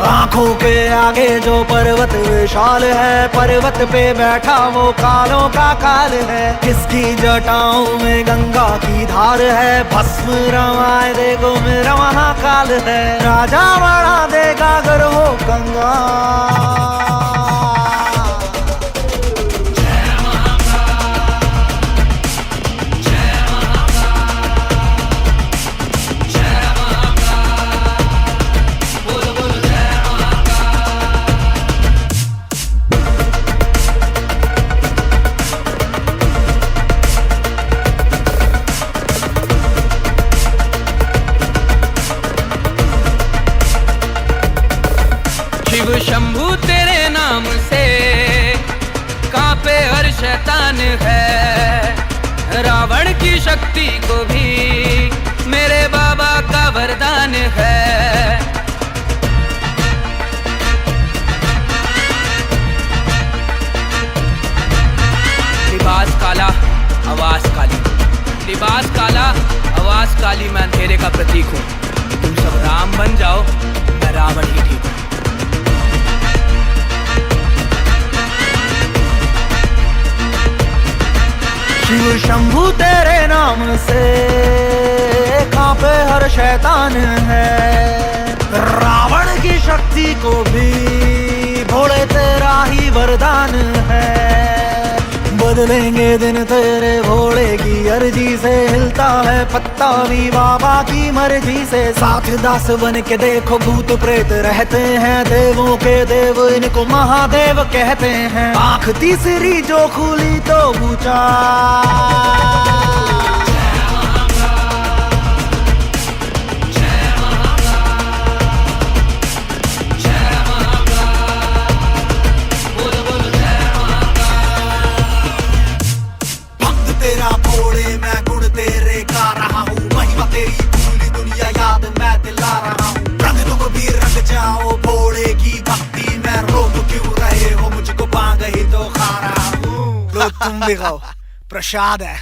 आंखों के आगे जो पर्वत विशाल है, पर्वत पे बैठा वो कालों का काल है। किसकी जटाओं में गंगा की धार है, भस्म रमाए देखो मेरा महाकाल है। राजा बना देगा अगर हो कंगाल। शिव शंभू तेरे नाम से कांपे हर शैतान है। रावण की शक्ति को भी मेरे बाबा का वरदान है। लिबास काला आवाज काली, लिबास काला आवाज काली, मैं अंधेरे का प्रतीक हूँ। तुम सब राम बन जाओ, मैं रावण ही ठीक हूँ। शिव शंभू तेरे नाम से कांपे हर शैतान है। रावण की शक्ति को भी भोले तेरा ही वरदान है। बदलेंगे दिन तेरे भोले की अर्जी से, हिलता है पत्ता भी बाबा की मर्जी से। साथ दास बन के देखो भूत प्रेत रहते हैं, देवों के देव इनको महादेव कहते हैं। आंख तीसरी जो खुली तो पूछा तेरा भोले, मैं गुण तेरे गा रहा हूँ। महिमा तेरी पूरी दुनिया याद मैं दिला रहा हूँ। रंग तुम भी रंग जाओ भोले की भक्ति में, रोक क्यों रहे हो मुझको, बांग ही तो खा रहा हूँ। लो तुम भी गाओ, प्रसाद है।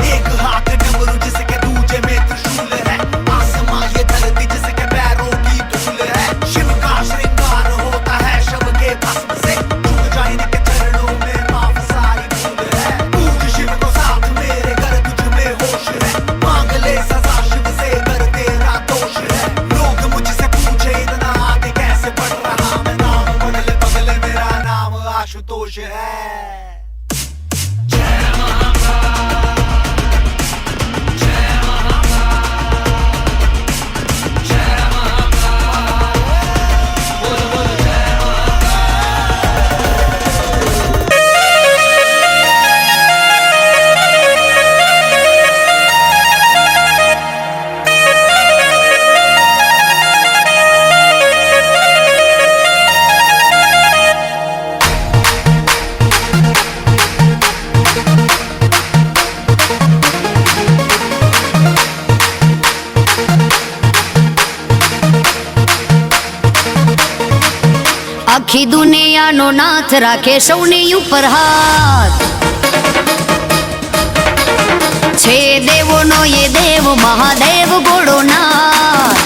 एक हाथ डमरू जिसके दूजे में त्रिशूल है, आसमां ये धरती जिसके पैरों की धूल है। शिव का श्रृंगार होता है शव के भस्म से, झुक जाए इनके चरणों में माफ सारी भूल है। पूज शिव को साथ मेरे घर तुझ में होश है, मांग ले सजा शिव से कर तेरा दोष है। लोग मुझसे पूछे इतना आगे कैसे बढ़ रहा मैं, नाम बदले बदले मेरा नाम आशुतोष है। આખી દુનિયાનો નાથ રાખે સૌની ઉપર હાથ છે। દેવોનો એ દેવ મહાદેવ ભોળોનાથ।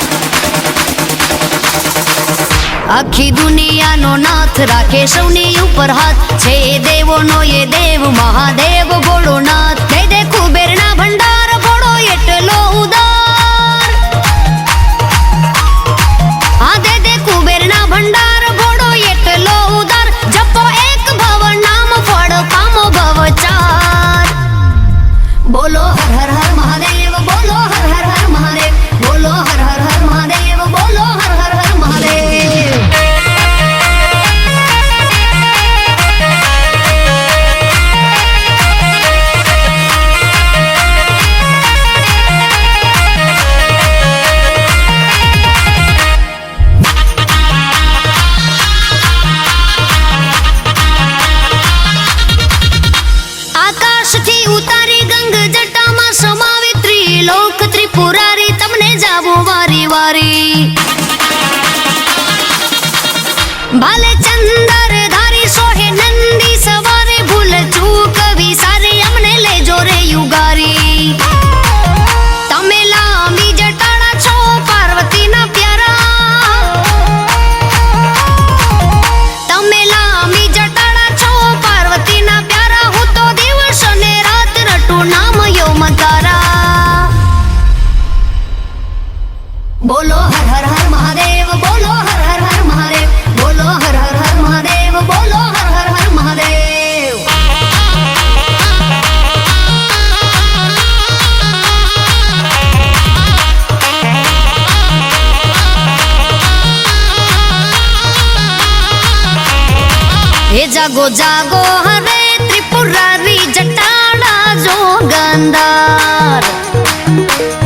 આખી દુનિયાનો નાથ રાખે સૌની ઉપર હાથ છે। દેવોનો એ દેવ મહાદેવ ભોળોનાથ। દે દે કુબેરના ભંડાર ભોળો એટલો ઉદાર। હા દે દે કુબેરના ભંડાર એટલો ઉદાર। જપો એક ભવ નામ ફળ પામો ભવચાર। બોલો હર હર હર મહાદેવ, બોલો હર હર હર મહાદેવ, બોલો હર હર હર મહાદેવ, બોલો હર હર હર મહાદેવ। ઉતારી ગંગ જટામાં સમાવી ત્રિલોક ત્રિપુરારી, તમને જાવો વારી વારી। ભાલે ચંદર ધારી સોહે નંદી સવારે, ભૂલ ચૂક વિસારે અમને લેજો રે યુગારી। તમે લાંબી જટાડા છો પાર્વતીના પ્યારા, जागो जागो हरे त्रिपुरारी जटाड़ा जोगंदार।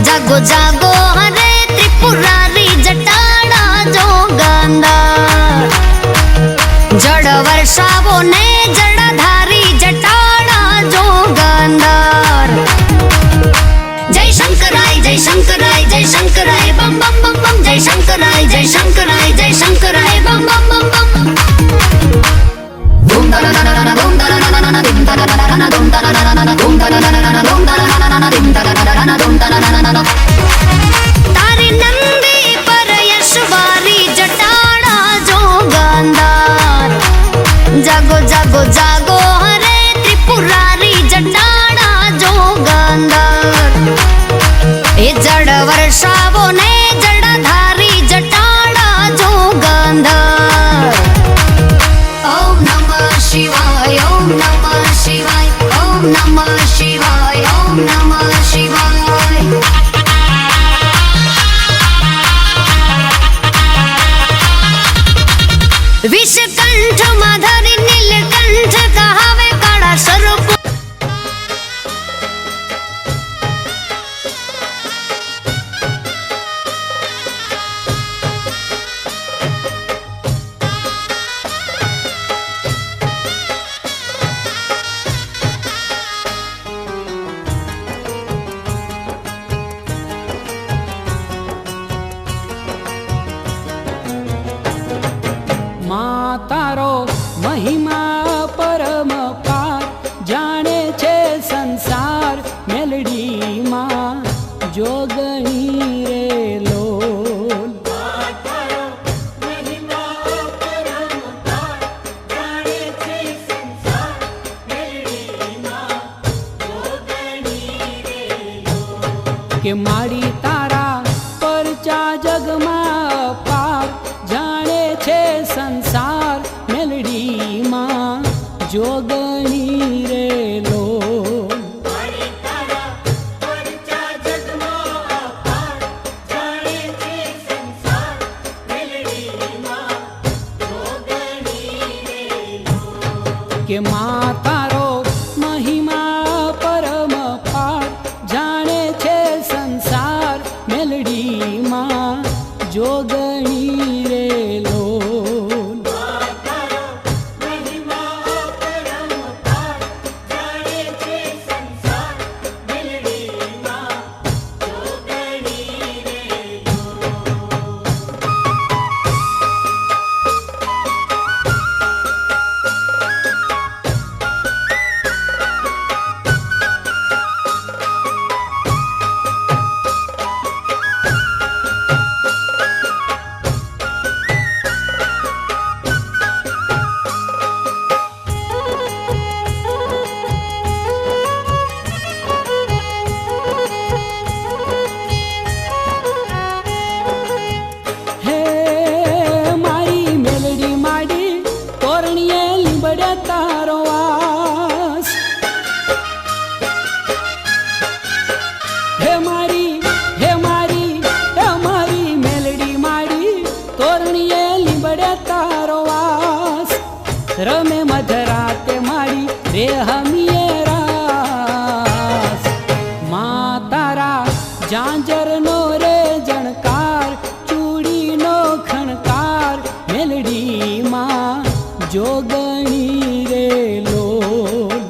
जागो जागो हरे त्रिपुरारी जटाड़ा जोगंदार। जड़ वर्षावो ने जड़धारी जटाड़ा जोगंदार। जय शंकराय जय शंकराय जय शंकराय बम बम बम बम। जय शंकराय जय शंकराय जय शंकराय बम बम बम बम। धूम दा ना ना ना ना धूम दा ना ना ना धूम दा ना ना ना धूम दा ना ना धूम दा ना धूम दा ना धूम दा ना धूम दा तारी नंदी पर यशवारी जटाड़ा जोगंदार। जागो जागो जागो हरे त्रिपुरारी जटाड़ा जोगंदार। ए जड़ वर्षावो ने जड़धारी जटाड़ा जोगंदार। ओम नमः शिवाय ओम नमः शिवाय ओम नमः शिवाय ओम नमः शिवाय। विषकंठ माधरी नीलकंठ कहावे काड़ा सर्प। तारो महिमा परम पार जाने छे संसार मेलडी मां जोगणी रे लोल। के माड़ी तारा परचा जगमा पार जाने छे संसार मेलडी मां जोगणी रे लोल। के मां तारो महिमा परम पार जाने छे संसार मेलडी मां जोगणी रे लोल। तारो वास हे मारी मेलडी माड़ी तोरणिये लिंबड़े तारो वास। रमे मधराते माड़ी रे हमिये रास। मां तारा जांजर नो रे जणकार चूड़ी नो खणकार मेलडी मां जोगणी रे लोल।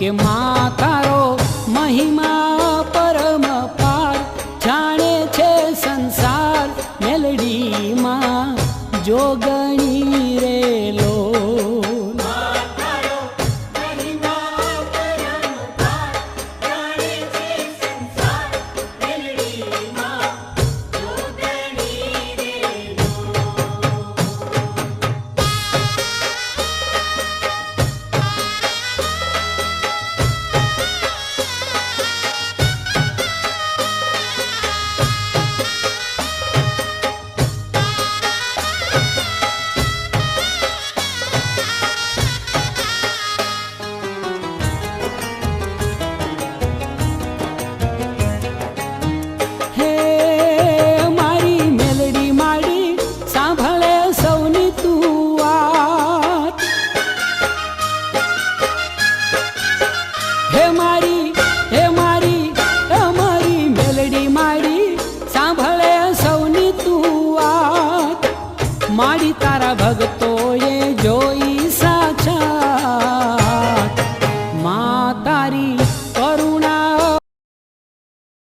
के मां तारो महिमा परम पार जाने छे संसार मेलडी मां जोगणी रे लोल। माडी